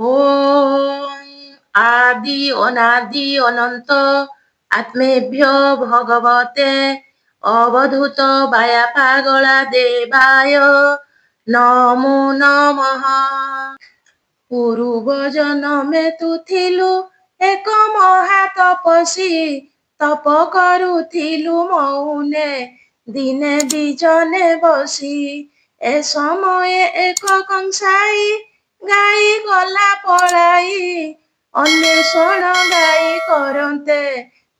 ওম আদি অনাদি অনন্ত আত্মেভ্য ভগবতে অবধূত বায়া পাগলা দেবায় নমো নমঃ। ପୂର୍ବ ଜନମେ ତୁ ଥିଲୁ ଏକ ମହା ତପସ୍ୱୀ, ତପ କରୁଥିଲୁ ମଉନେ ଦିନେ ବିଜନେ ବସି। ଏ ସମୟେ ଏକ କଂସାଇ ଗାଈ ଗଲା ପଳାଇ, ଅନ୍ୱେଷଣ ଗାଈ କରନ୍ତେ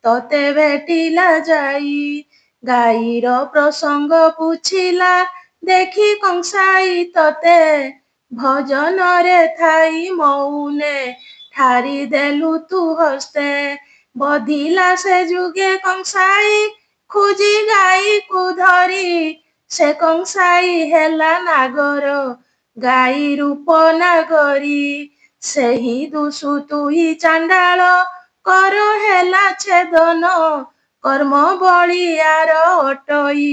ତତେ ଭେଟିଲା ଯାଇ। ଗାଈର ପ୍ରସଙ୍ଗ ପୁଛିଲା ଦେଖି କଂସାଇ ତତେ, ଭଜନରେ ଥାଇ ମଉନେ ଠାରି ଦେଲୁ ତୁ ହସ୍ତେ। ବଧିଲା ସେ ଯୁଗେ କଂସାଇ ଖୁଜି ଗାଈକୁ ଧରି, ସେ କଂସାଇ ହେଲା ନାଗର ଗାଈ ରୂପ ନାଗରୀ। ସେହି ଦୁଷୁ ତୁହି ଚାଣ୍ଡାଳ କର ହେଲା ଛେଦନ, କର୍ମ ବଳିଆର ଅଟଇ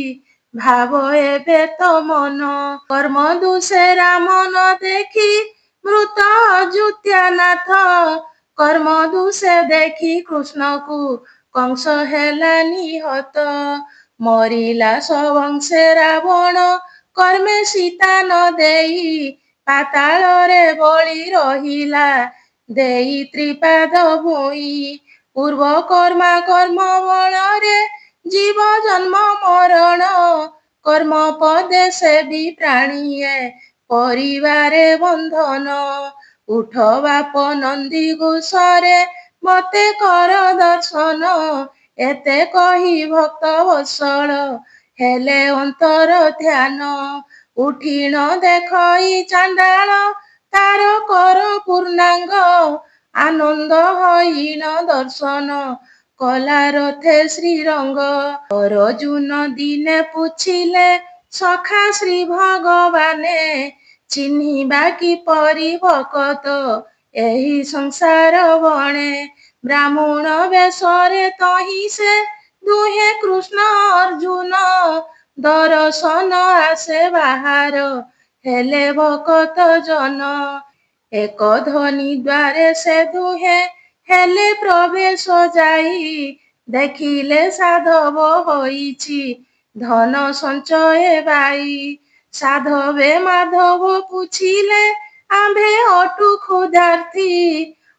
ଭାବ ଏବେ ତ ମନ। କର୍ମ ଦୋଷେ ରାମ ନ ଦେଖି ମୃତ ଅଯୁତ୍ୟାନାଥ, କର୍ମ ଦୋଷେ ଦେଖି କୃଷ୍ଣକୁ କଂସ ହେଲା ନିହତ। ମରିଲା ସବଂଶେ ରାବଣ କର୍ମେ ସୀତା ନ ଦେଇ, ପାତାଳରେ ବଳି ରହିଲା ଦେଇ ତ୍ରିପାଦ ଭୂଇଁ। ପୂର୍ବ କର୍ମା କର୍ମ ବଳରେ ଜୀବ ଜନ୍ମ ମରଣ, କର୍ମ ପଦେ ସେବି ପ୍ରାଣୀଏ ପରିବାରେ ବନ୍ଧନ। ଉଠ ବାପ ନନ୍ଦୀ ଘୋଷରେ ମତେ କର ଦର୍ଶନ, ଏତେ କହି ଭକ୍ତ ବତ୍ସଳ ହେଲେ ଅନ୍ତର ଧ୍ୟାନ। ଉଠିଣ ଦେଖଇ ଚାଣ୍ଡାଳ ତାର କର ପୂର୍ଣ୍ଣାଙ୍ଗ, ଆନନ୍ଦ ହଇଣ ଦର୍ଶନ କଲା ରଥେ ଶ୍ରୀରଙ୍ଗ। ଅରଜୁନ ଦିନେ ପୁଛିଲେ ସଖା ଶ୍ରୀ ଭଗବାନେ, ଚିହ୍ନିବା କିପରି ଭକତ ଏହି ସଂସାର ବଣେ। ବ୍ରାହ୍ମଣ ବେଶରେ ତହିଁ ସେ ଦୁହେଁ କୃଷ୍ଣ ଅର୍ଜୁନ, ଦରଶନ ଆସେ ବାହାର ହେଲେ ଭକତ ଜନ। ଏକ ଧ୍ୱନି ଦ୍ୱାରେ ସେ ଦୁହେଁ ହେଲେ ପ୍ରବେଶ ଯାଇ, ଦେଖିଲେ ସାଧବ ହୋଇଛି ଧନ ସଞ୍ଚୟ ବାଇ। ସାଧବେ ମାଧବ ପୁଛିଲେ ଆମ୍ଭେ ଅଟୁ କ୍ଷୁଧାର୍ଥୀ,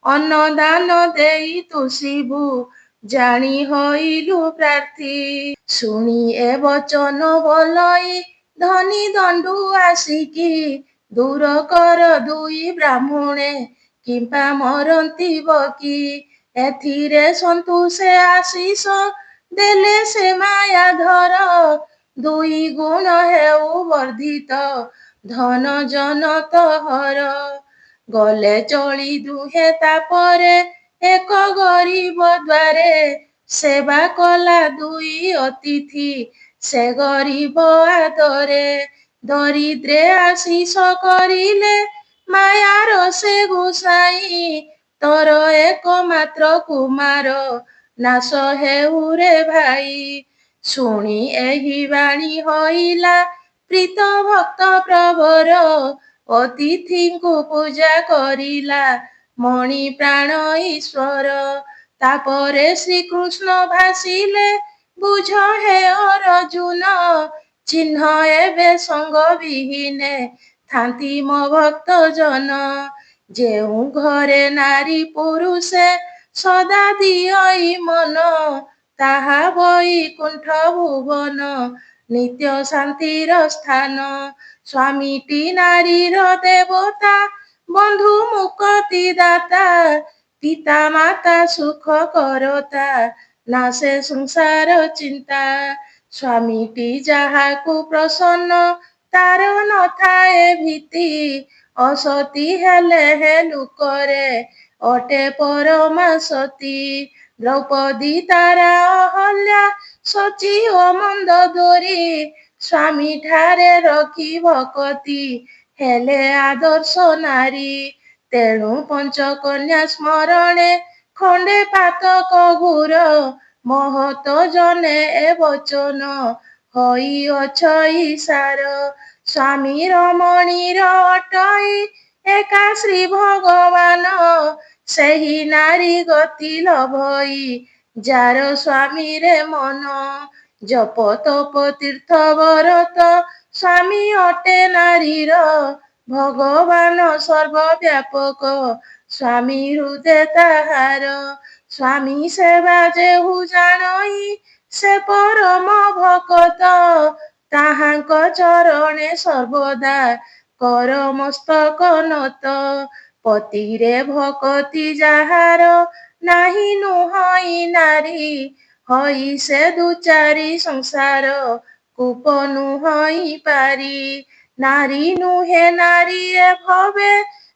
ଅନ୍ନ ଦାନ ଦେଇ ତୁ ଶିବୁ ଜାଣି ହଇଲୁ ପ୍ରାର୍ଥୀ। ଶୁଣି ଏ ବଚନ ବୋଲଇ ଧନି ଦଣ୍ଡୁ ଆସିକି, ଦୂର କର ଦୁଇ ବ୍ରାହ୍ମଣେ କିମ୍ପା ମରନ୍ତି ବକି। ଏଥିରେ ସନ୍ତୋଷେ ଆଶିଷ ଦେଲେ ସେ ମାୟାଧର, ଦୁଇ ଗୁଣ ହେଉ ବର୍ଦ୍ଧିତ ଧନ ଜନ ତୋହର। ଗଲେ ଚଳି ଦୁହେଁ ତାପରେ ଏକ ଗରିବ ଦ୍ୱାରେ, ସେବା କଲା ଦୁଇ ଅତିଥି ସେ ଗରିବ ଆଦରେ। ଦରିଦ୍ରେ ଆଶିଷ କରିଲେ ମାୟାର ସେ ଗୋସାଇଁ, ତୋର ଏକମାତ୍ର କୁମାର ନାଶ ହେଉ ରେ ଭାଇ। ଶୁଣି ଏହି ବାଣୀ ହଇଲା ପ୍ରୀତ ଭକ୍ତ ପ୍ରବର, ଅତିଥିଙ୍କୁ ପୂଜା କରିଲା ମଣି ପ୍ରାଣ ଈଶ୍ୱର। ତାପରେ ଶ୍ରୀକୃଷ୍ଣ ଭାସିଲେ ବୁଝ ହେ ଅରଜୁନ, ଚିହ୍ନ ଏବେ ସଙ୍ଗ ବିହୀନେ ଥାନ୍ତି ମୋ ଭକ୍ତ ଜନ। ଯେଉଁ ଘରେ ନାରୀ ପୁରୁଷେ ସଦା ଦିଅଇ ମନ, ତାହା ବୈକୁଣ୍ଠ ଭୁବନ ନିତ୍ୟ ଶାନ୍ତିର ସ୍ଥାନ। ସ୍ୱାମୀଟି ନାରୀର ଦେବତା, ବନ୍ଧୁ ମୁକତି ଦାତା, ପିତା ମାତା ସୁଖ କରତା, ନାଶେ ସଂସାର ଚିନ୍ତା। ସ୍ୱାମୀଟି ଯାହାକୁ ପ୍ରସନ୍ନ ତାର ନଥାଏ ଭୀତି, ଅସତୀ ହେଲେ ହେ ଲୁକରେ ଅଟେ ପରମା ସତୀ। ଦ୍ରୌପଦୀ ତାରା ଅହଲ୍ୟା ଶଚୀ ଓ ମନ୍ଦୋଦରୀ, ସ୍ୱାମୀ ଠାରେ ରଖି ଭକତି ହେଲେ ଆଦର୍ଶ ନାରୀ। ତେଣୁ ପଞ୍ଚକନ୍ୟା ସ୍ମରଣେ ଖଣ୍ଡେ ପାତକ ଘୋର, ମହତ ଜନେ ଏ ବଚନ ହୋଇଅଛ ଇସାର। ସ୍ୱାମୀ ରମଣୀର ଅଟଇ ଏକା ଶ୍ରୀ ଭଗବାନ ସେହି ନାରୀ ଗତି ଲଭଇ ଯାର ସ୍ୱାମୀରେ ମନ ଜପ ତପ ତୀର୍ଥ ବରତ ସ୍ୱାମୀ ଅଟେ ନାରୀର ଭଗବାନ ସର୍ବବ୍ୟାପକ ସ୍ୱାମୀ ହୃଦେ ତାହାର ସ୍ୱାମୀ ସେବା ଯେହୁ ଜାଣଇ ସେ ପରମ ଭକତ ତାହାଙ୍କ ଚରଣେ ସର୍ବଦା କର ମସ୍ତକ ନତ ପତିରେ ଭକତି ଯାହାର ନାହିଁ ନୁହଇ ନାରୀ ହଇ ସେ ଦୁଚାରି ସଂସାର କୂପ ନୁହଇ ପାରି ନାରୀ ନୁହେଁ ନାରୀ ଏ ଭବେ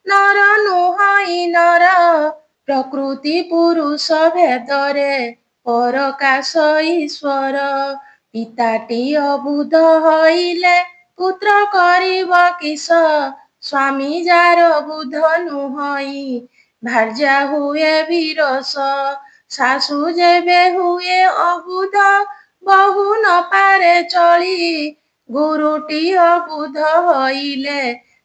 ନର ନୁହଇ ନର ପ୍ରକୃତି ପୁରୁଷ ଭେଦରେ ପରକାଶ ଈଶ୍ୱର ପିତାଟି ଅବୁଧ ହଇଲେ ପୁତ୍ର କରିବ କିସ ସ୍ୱାମୀ ଯାର ବୁଧ ନୁହଇ ଭାର୍ଯ୍ୟା ହୁଏ ବିରସ ଶାଶୁ ଯେବେ ହୁଏ ଅବୁଧ ବହୁ ନ ପାରେ ଚଳି ଗୁରୁଟି ଅବୁଧ ହଇଲେ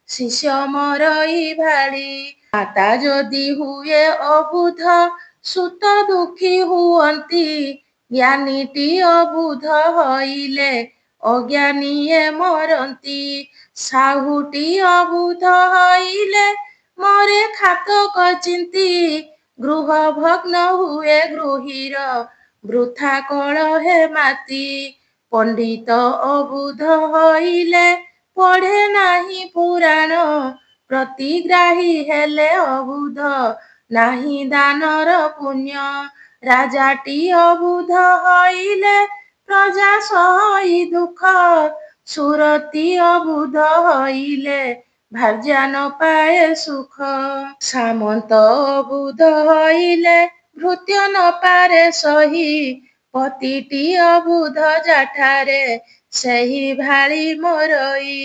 ଶିଷ୍ୟ ମରଇ ଭାଳି ମାତା ଯଦି ହୁଏ ଅବୁଧ ସୁତ ଦୁଃଖୀ ହୁଅନ୍ତି ଜ୍ଞାନୀଟି ଅବୁଧ ହଇଲେ ଅଜ୍ଞାନୀଏ ମରନ୍ତି ସାହୁଟି ଅବୁଧ ହଇଲେ ମରେ ଖାତକ ଚିନ୍ତି ଗୃହ ଭଗ୍ନ ହୁଏ ଗୃହୀର ବୃଥା କଳହେ ମାତି ପଣ୍ଡିତ ଅବୁଧ ହଇଲେ ପଢ଼େ ନାହିଁ ପୁରାଣ ପ୍ରତିଗ୍ରାହୀ ହେଲେ ଅବୁଧ ନାହିଁ ଦାନର ପୁଣ୍ୟ ରାଜାଟି ଅବୁଧ ହଇଲେ ପ୍ରଜା ସହଇ ଦୁଃଖ ସୁରତି ଅବୁଧ ହଇଲେ ଭାର୍ଯ୍ୟା ନ ପାଏ ସୁଖ ସାମନ୍ତ ଅବୁଧ ହଇଲେ ଭୃତ୍ୟ ନ ପାରେ ସହି ପତିଟି ଅବୁଧ ଯାଠାରେ ସେହି ଭାଳି ମରଇ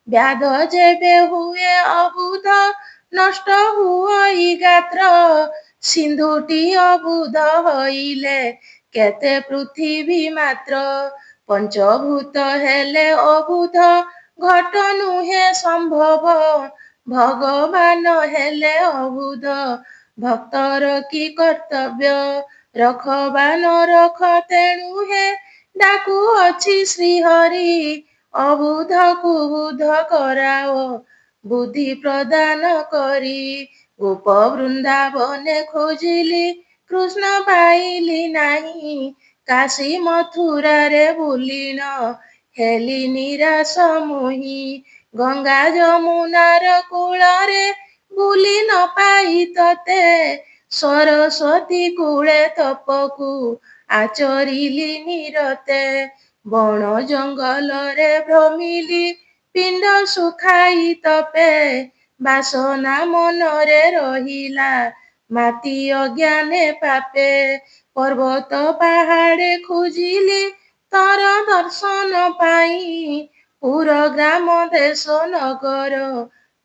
ବ୍ୟାଧ ଯେବେ ହୁଏ ଅବୁଧ ନଷ୍ଟ ହୁଅଇ ଗାତ୍ର ସିନ୍ଧୁଟି ଅବୁଧ ହଇଲେ କେତେ ପୃଥିବୀ ମାତ୍ର ପଞ୍ଚଭୂତ ହେଲେ ଅବୁଧ ଘଟ ନୁହେଁ ସମ୍ଭବ ଭଗବାନ ହେଲେ ଅବୁଧ ଭକ୍ତର କି କର୍ତ୍ତବ୍ୟ ରଖ ବା ନ ରଖ ତେଣୁ ହେ ଡାକୁଅଛି ଶ୍ରୀହରି ଅବୁଧକୁ ବୁଧ କରାଅ ବୁଦ୍ଧି ପ୍ରଦାନ କରି ଗୋପ ବୃନ୍ଦାବନେ ଖୋଜିଲି କୃଷ୍ଣ ପାଇଲି ନାହିଁ କାଶୀ ମଥୁରାରେ ବୁଲିନ ହେଲି ନିରାଶ ମୁହିଁ ଗଙ୍ଗା ଯମୁନାର କୂଳରେ ବୁଲି ନ ପାଇ ତତେ ସରସ୍ୱତୀ କୂଳେ ତପକୁ ଆଚରିଲି ନିରତେ ବଣ ଜଙ୍ଗଲରେ ଭ୍ରମିଲି ପିଣ୍ଡ ଶୁଖାଇ ତପେ ବାସନା ମନରେ ରହିଲା ମାତି ଅଜ୍ଞାନେ ପାପେ ପର୍ବତ ପାହାଡ଼େ ଖୋଜିଲି ତର ଦର୍ଶନ ପାଇଁ ପୁର ଗ୍ରାମ ଦେଶ ନଗର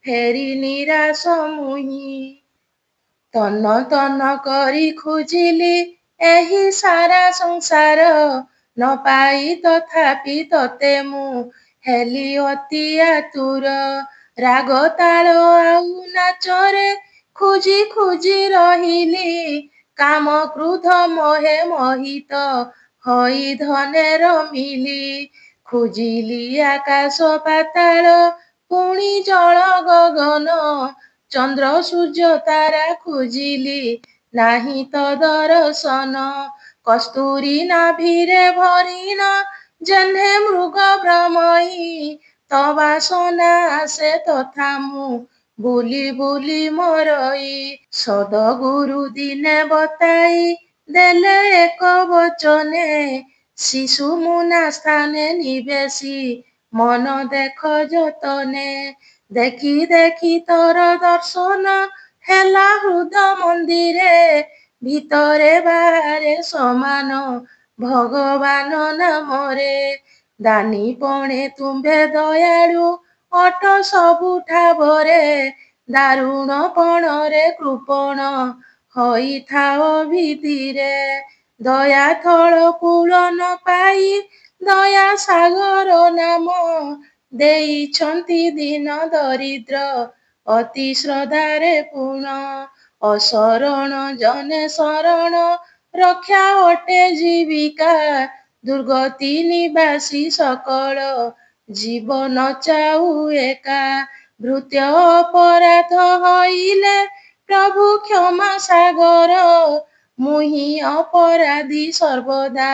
ଫେରି ନିରାଶ ମୁହିଁ ତନ୍ନ ତନ୍ନ କରି ଖୋଜିଲି ଏହି ସାରା ସଂସାର ନ ପାଇ ତଥାପି ତତେ ମୁଁ ହେଲି ଅତି ଆତୁର ରାଗ ତାଳ ଆଉ ନାଚରେ ଖୋଜି ଖୋଜି ରହିଲି କାମ କ୍ରୋଧ ମୋହେ ମୋହିତ ହଇ ଧନେ ରମିଲି ଖୋଜିଲି ଆକାଶ ପାତାଳ ପୁଣି ଜଳ ଗଗନ ଚନ୍ଦ୍ର ସୂର୍ଯ୍ୟ ତାରା ଖୋଜିଲି ନାହିଁ ତ ଦର୍ଶନ କସ୍ତୁରୀ ନାଭିରେ ଭରିଣ ଯେହ୍ନେ ମୃଗ ଭ୍ରମଇ ତ ବାସନା ଆସେ ତଥା ମୁଁ ବୁଲି ବୁଲି ମରଇ ସଦଗୁରୁ ଦିନେ ବତାଇ ଦେଲେ ଏକ ବଚନେ ଶିଶୁ ମୁନା ସ୍ଥାନେ ନିବେଶୀ ମନ ଦେଖ ଯତନେ ଦେଖି ଦେଖି ତୋର ଦର୍ଶନ ହେଲା ହୃଦ ମନ୍ଦିରେ ଭିତରେ ବାହାରେ ସମାନ ଭଗବାନ ନାମରେ ଦାନି ପଣେ ତୁମ୍ଭେ ଦୟାଳୁ ଅଟ ସବୁ ଠାବରେ ଦାରୁଣ ପଣରେ କୃପଣ ହୋଇଥାଅ ଭିତିରେ ଦୟା ଥଳ କୂଳ ନ ପାଇ ଦୟା ସାଗର ନାମ ଦେଇଛନ୍ତି ଦୀନ ଦରିଦ୍ର ଅତି ଶ୍ରଦ୍ଧାରେ ପୂର୍ଣ୍ଣ। ଅଶରଣ ଜନେ ଶରଣ ରକ୍ଷା ଅଟେ ଜୀବିକା। ଦୁର୍ଗତି ନିବାସୀ ସକଳ ଜୀବନ ଚାଉ ଏକା। ଭୃତ୍ୟ ଅପରାଧ ହଇଲେ ପ୍ରଭୁ କ୍ଷମା ସାଗର। ମୁହିଁ ଅପରାଧୀ ସର୍ବଦା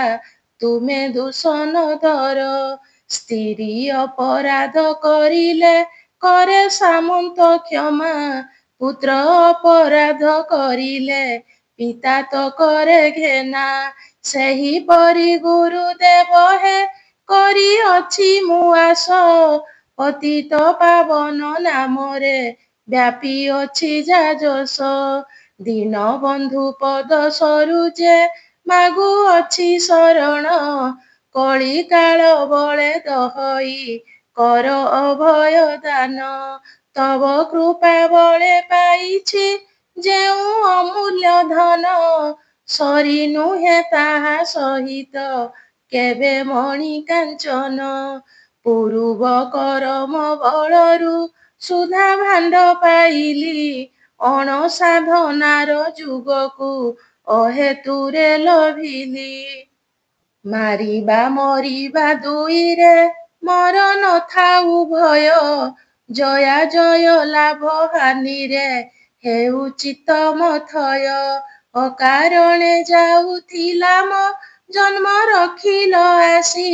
ତୁମେ ଦୂଷଣ ଧର। ସ୍ତ୍ରୀ ଅପରାଧ କରିଲେ କରେ ସାମନ୍ତ କ୍ଷମା। ପୁତ୍ର ଅପରାଧ କରିଲେ ପିତା ତ କରେ ଘେନା। ସେହିପରି ଗୁରୁଦେବ ହେ କରିଅଛି ମୁଁ ଆସ। ପତିତ ପାବନ ନାମରେ ବ୍ୟାପିଅଛି ଯା ଯଶ। ଦୀନବନ୍ଧୁ ପଦ ସରୁଜେ ମାଗୁଅଛି ଶରଣ। କଳିକାଳ ବଳେ ଦହଇ କର ଅଭୟ ଦାନ। ତବ କୃପା ବଳେ ପାଇଛି ଯେଉଁ ଅମୂଲ୍ୟ ଧନ। ସରି ନୁହେଁ ତାହା ସହିତ କେବେ ମଣି କାଞ୍ଚନ। ପୂରୁବ କରମ ବଳରୁ ସୁଧା ଭାଣ୍ଡ ପାଇଲି। ଅଣସାଧନାର ଯୁଗକୁ ଅହେତୁରେ ଲୋଭିଲି। ମାରିବା ମରିବା ଦୁଇରେ ମୋର ନଥାଉ ଭୟ। ଜୟା ଜୟ ଲାଭ ହାନିରେ ହେଉ ଚିତ୍ତ ମଥୟ। ଅକାରଣେ ଯାଉଥିଲା ମୋ ଜନ୍ମ ରଖିଲ ଆସି।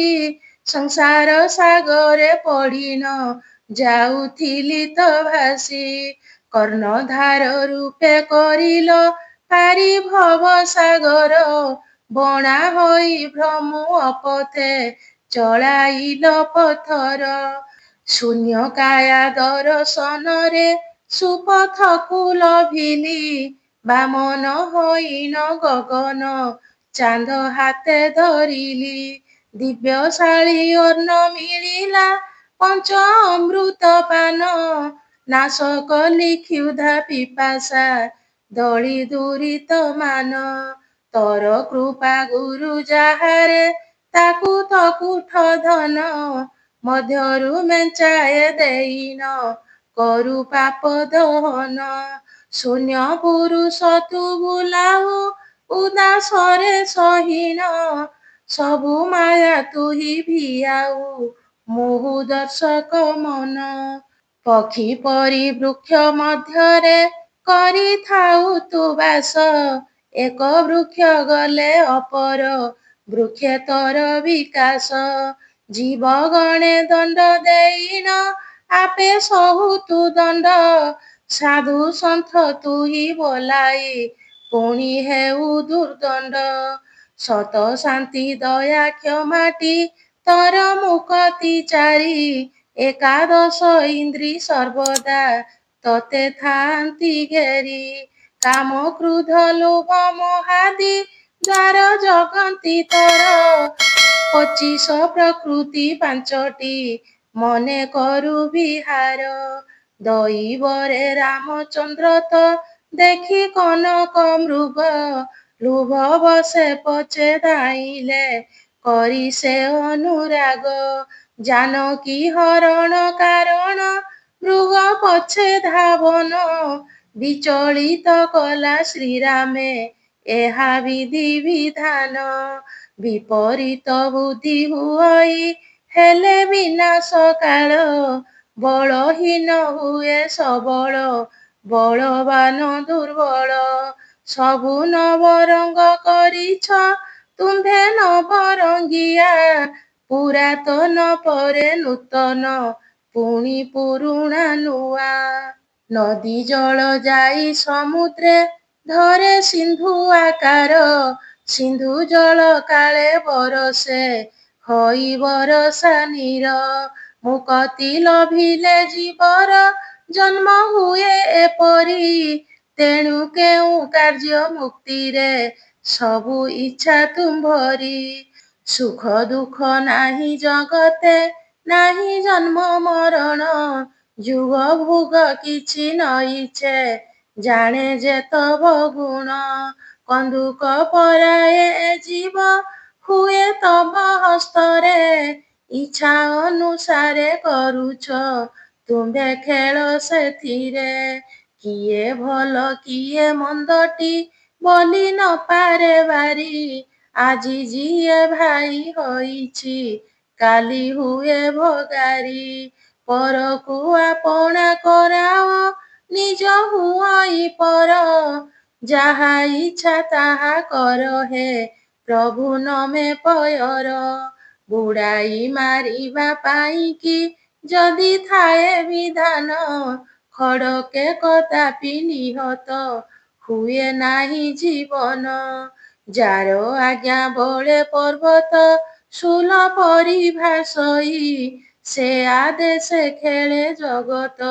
ସଂସାର ସାଗରେ ପଡ଼ିନ ଯାଉଥିଲି ତ ଭାସି। କର୍ଣ୍ଣଧାର ରୂପେ କରିଲ ପାରି ଭବ ସାଗର। ବଣା ହୋଇ ଭ୍ରମୁ ଅପଥେ ଚଳାଇଲ ପଥର। ଶୂନ୍ୟ କାୟା ଦର୍ଶନରେ ସୁପଥକୁ ଲୋଭିଲି। ବାମନ ହୋଇନ ଗଗନ ଚାନ୍ଦ ହାତେ ଧରିଲି। ଦିବ୍ୟଶାଳୀ ଅନ୍ନ ମିଳିଲା ପଞ୍ଚ ଅମୃତ ପାନ। ନାଶ କଲି କ୍ଷୁଧା ପିପାସା ଦଳି ଦୁରିତ ମାନ। ତୋର କୃପା ଗୁରୁ ଯାହାରେ ତାକୁ ତ କୁଠ ଧନ। ମଧ୍ୟରୁ ମେଞ୍ଚାଏ ଦେଇନ କରୁ ପାପ ଦହନ। ଶୂନ୍ୟ ପୁରୁଷ ତୁ ବୁଲାଉ ଉଦାସରେ ସହୀନ। ସବୁ ମାୟା ତୁହି ଭିଆଉ ମୁହୁ ଦର୍ଶକ ମନ। ପକ୍ଷୀ ପରି ବୃକ୍ଷ ମଧ୍ୟରେ କରିଥାଉ ତୁ ବାସ। ଏକ ବୃକ୍ଷ ଗଲେ ଅପର ବୃକ୍ଷେ ତୋର ବିକାଶ। ଜୀବ ଗଣେ ଦଣ୍ଡ ଦେଇନ ଆପେ ସହୁ ତୁ ଦଣ୍ଡ। ସାଧୁ ସନ୍ଥ ତୁହି ବୋଲାଇ ପୁଣି ହେଉ ଦୁର୍ଦ୍ଦଣ୍ଡ। ସତ ଶାନ୍ତି ଦୟା କ୍ଷମାଟି ତୋର ମୁକତି ଚାରି। ଏକାଦଶ ଇନ୍ଦ୍ରି ସର୍ବଦା ତତେ ଥାନ୍ତି ଘେରି। କାମ କ୍ରୋଧ ଲୋଭ ମୋହାଦି ଦ୍ୱାର ଜଗନ୍ତି ତୋର। 25 ପ୍ରକୃତି ପାଞ୍ଚଟି ମନେ କରୁ ବିହାର। ଦଇବରେ ରାମଚନ୍ଦ୍ର ତ ଦେଖି କନକ ମୃଗ। ଲୋଭ ବଶେ ପଛେ ଧାଇଁଲେ କରି ସେ ଅନୁରାଗ। ଜାନକୀ ହରଣ କାରଣ ମୃଗ ପଛେ ଧାବନ। ବିଚଳିତ କଲା ଶ୍ରୀରାମେ ଏହା ବିଧି ବିଧାନ। ବିପରୀତ ବୁଦ୍ଧି ହୁଅଇ ହେଲେ ବିନାଶ କାଳ। ବଳହୀନ ହୁଏ ସବଳ ବଳବାନ ଦୁର୍ବଳ। ସବୁ ନବରଙ୍ଗ କରିଛ ତୁମ୍ଭେ ନବରଙ୍ଗିଆ। ପୁରାତନ ପରେ ନୂତନ ପୁଣି ପୁରୁଣା ନୂଆ। ନଦୀ ଜଳ ଯାଇ ସମୁଦ୍ରେ ଧରେ ସିନ୍ଧୁ ଆକାର। ସିନ୍ଧୁ ଜଳ କାଳେ ବରଷେ ହୋଇ ବରଷା ନୀର। ମୁକତି ଲୋଭିଲେ ଜୀବର ଜନ୍ମ ହୁଏ ଏପରି। ତେଣୁ କେଉଁ କାର୍ଯ୍ୟ ମୁକ୍ତିରେ ସବୁ ଇଚ୍ଛା ତୁମ୍ଭରି। ସୁଖ ଦୁଃଖ ନାହିଁ ଜଗତେ ନାହିଁ ଜନ୍ମ ମରଣ। ଯୁଗ ଭୋଗ କିଛି ନଇଛେ ଜାଣେ ଯେ ତବ ଗୁଣ। କନ୍ଦୁକ ପରାଏ ଏ ଜୀବ ହୁଏ ତବ ହସ୍ତରେ। ଇଚ୍ଛା ଅନୁସାରେ କରୁଛ ତୁମ୍ଭେ ଖେଳ ସେଥିରେ। କିଏ ଭଲ କିଏ ମନ୍ଦଟି ବୋଲି ନ ପାରେ ବାରି। ଆଜି ଯିଏ ଭାଇ ହୋଇଛି କାଲି ହୁଏ ଭଗାରି। ପରକୁ ଆପଣା କରାଅ ନିଜ ହୁଅଇ ପର। ଯାହା ଇଚ୍ଛା ତାହା କର ହେ ପ୍ରଭୁ ନମେ ପୟର। ବୁଡ଼ାଇ ମାରିବା ପାଇଁକି ଯଦି ଥାଏ ବିଧାନ, ଖଡ଼କେ କଦାପି ନିହତ ହୁଏ ନାହିଁ ଜୀବନ। ଯାର ଆଜ୍ଞା ବଳେ ପର୍ବତ ଶୂଳ ପରି ଭାସଇ। ସେ ଆଦେଶେ ଖେଳେ ଜଗତ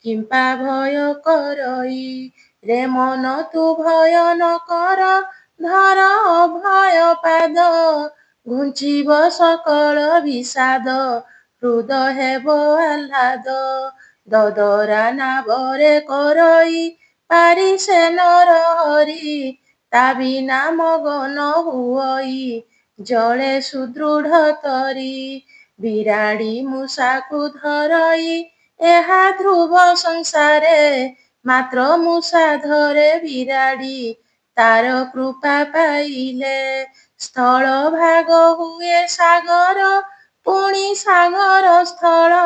କିମ୍ପା ଭୟ କରଇ। ରେ ମନ ତୁ ଭୟ ନ କର ଧର ଅଭୟ ପାଦ। ଘୁଞ୍ଚିବ ସକଳ ବିଷାଦ ହୃଦ ହେବ ଆହ୍ଲାଦ। ଦଦରା ନାବରେ କରଇ ପାରି ସେ ନର ହରି। ତା ବିନା ମଗନ ହୁଅଇ ଜଳେ ସୁଦୃଢ଼ ତରି। ବିରାଡ଼ି ମୂଷାକୁ ଧରଇ ଏହା ଧ୍ରୁବ ସଂସାରେ। ମାତ୍ର ମୂଷା ଧରେ ବିରାଡ଼ି ତାର କୃପା ପାଇଲେ। ସ୍ଥଳ ଭାଗ ହୁଏ ସାଗର ପୁଣି ସାଗର ସ୍ଥଳ।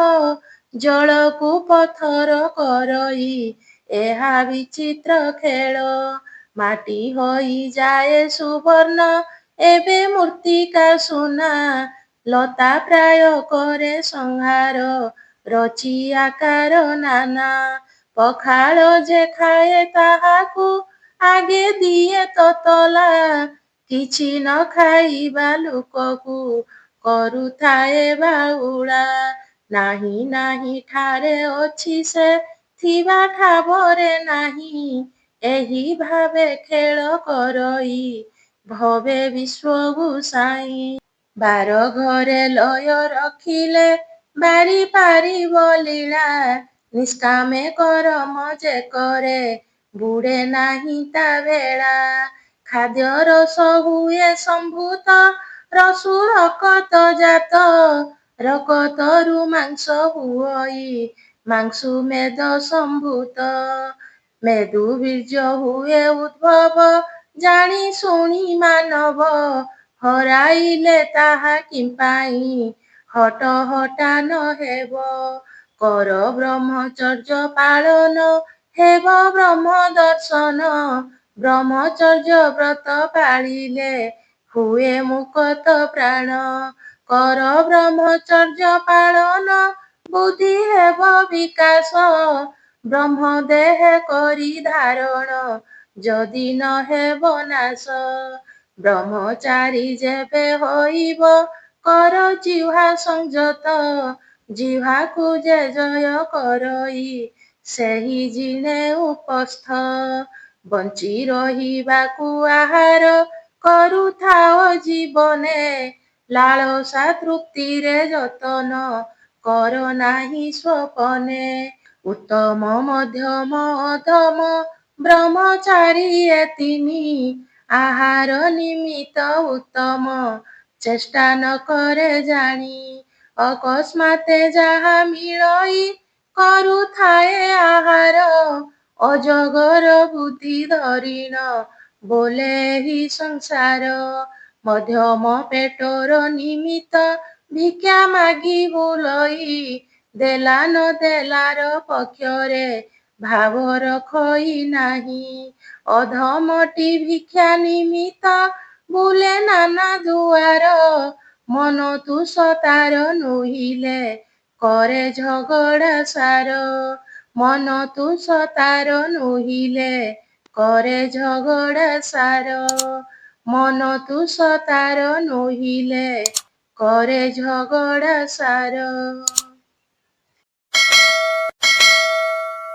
ଜଳକୁ ପଥର କରଇ ଏହା ବିଚିତ୍ର ଖେଳ। ମାଟି ହୋଇଯାଏ ସୁବର୍ଣ୍ଣ ଏବେ ମୃତ୍ତିକା ସୁନା। ଲତା ପ୍ରାୟ କରେ ସଂହାର ରଚି ଆକାର ନାନା। ପଖାଳ ଯେ ଖାଏ ତାହାକୁ ଆଗେ ଦିଏ ତତଲା। କିଛି ନ ଖାଇବା ଲୋକକୁ କରୁଥାଏ ବାଉଳା। ନାହିଁ ନାହିଁ ଠାରେ ଅଛି ସେ ଥିବା ଠାବରେ ନାହିଁ। ଏହି ଭାବେ ଖେଳ କରଇ ଭବେ ବିଶ୍ୱ ଗୋସାଇଁ। ବାର ଘରେ ଲୟ ରଖିଲେ ବାରି ପାରିବ ଲୀଳା। ନିଷ୍କାମେ କରମ ଯେ କରେ ବୁଡ଼େ ନାହିଁ ତା ବେଳା। ଖାଦ୍ୟ ରସ ହୁଏ ସମ୍ଭୂତ ରସୁ ରକତ ଜାତ। ରକତରୁ ମାଂସ ହୁଅଇ ମାଂସୁ ମେଦ ସମ୍ଭୂତ। ମେଦୁ ବୀର୍ଯ୍ୟ ହୁଏ ଉଦ୍ଭବ ଜାଣି ଶୁଣି ମାନବ। ହରାଇଲେ ତାହା କିମ୍ପାଇଁ ହଟ ହଟା ନ ହେବ। କର ବ୍ରହ୍ମଚର୍ଯ୍ୟ ପାଳନ ହେବ ବ୍ରହ୍ମ ଦର୍ଶନ। ବ୍ରହ୍ମଚର୍ଯ୍ୟ ବ୍ରତ ପାଳିଲେ ହୁଏ ମୁକତ ପ୍ରାଣ। କର ବ୍ରହ୍ମଚର୍ଯ୍ୟ ପାଳନ ବୁଦ୍ଧି ହେବ ବିକାଶ। ବ୍ରହ୍ମ ଦେହେ କରି ଧାରଣ ଯଦି ନ ହେବ ନାଶ। ବ୍ରହ୍ମଚାରୀ ଯେବେ ହୋଇବ କର ଜିହ୍ୱା ସଂଯତ। ଜିହ୍ୱାକୁ ଯେ ଜୟ କରଇ ସେହି ଜିଣେ ଉପସ୍ଥ। ବଞ୍ଚି ରହିବାକୁ ଆହାର କରୁଥାଅ ଜୀବନେ। ଲାଳସା ତୃପ୍ତିରେ ଯତନ କର ନାହିଁ ସ୍ୱପନେ। ଉତ୍ତମ ମଧ୍ୟମ ଅଧମ ବ୍ରହ୍ମଚାରୀ ଏ ତିନି। ଆହାର ନିମିତ୍ତ ଉତ୍ତମ ଚେଷ୍ଟା ନ କରେ ଜାଣି। ଅକସ୍ମାତେ ଯାହା ମିଳଇ କରୁଥାଏ ଆହାର। ଅଜଗର ବୁଦ୍ଧି ଧରିଣ ବୋଲେ ଏହି ସଂସାର। ମଧ୍ୟମ ପେଟର ନିମିତ୍ତ ଭିକ୍ଷା ମାଗି ବୁଲଇ। ଦେଲା ନ ଦେଲାର ପକ୍ଷରେ ଭାବ ରଖଇ ନାହିଁ। ଅଧମଟି ଭିକ୍ଷା ନିମିତ୍ତ ବୁଲେ ନାନା ଦୁଆର। ମନ ତୁଷ ତାର ନୁହିଲେ କରେ ଝଗଡ଼ା ସାର। ମନ ତୁଷ ତାର ନୁହିଲେ କରେ ଝଗଡ଼ା ସାର। ମନ ତୁଷ ତାର ନୁହିଲେ କରେ ଝଗଡ଼ା ସାର।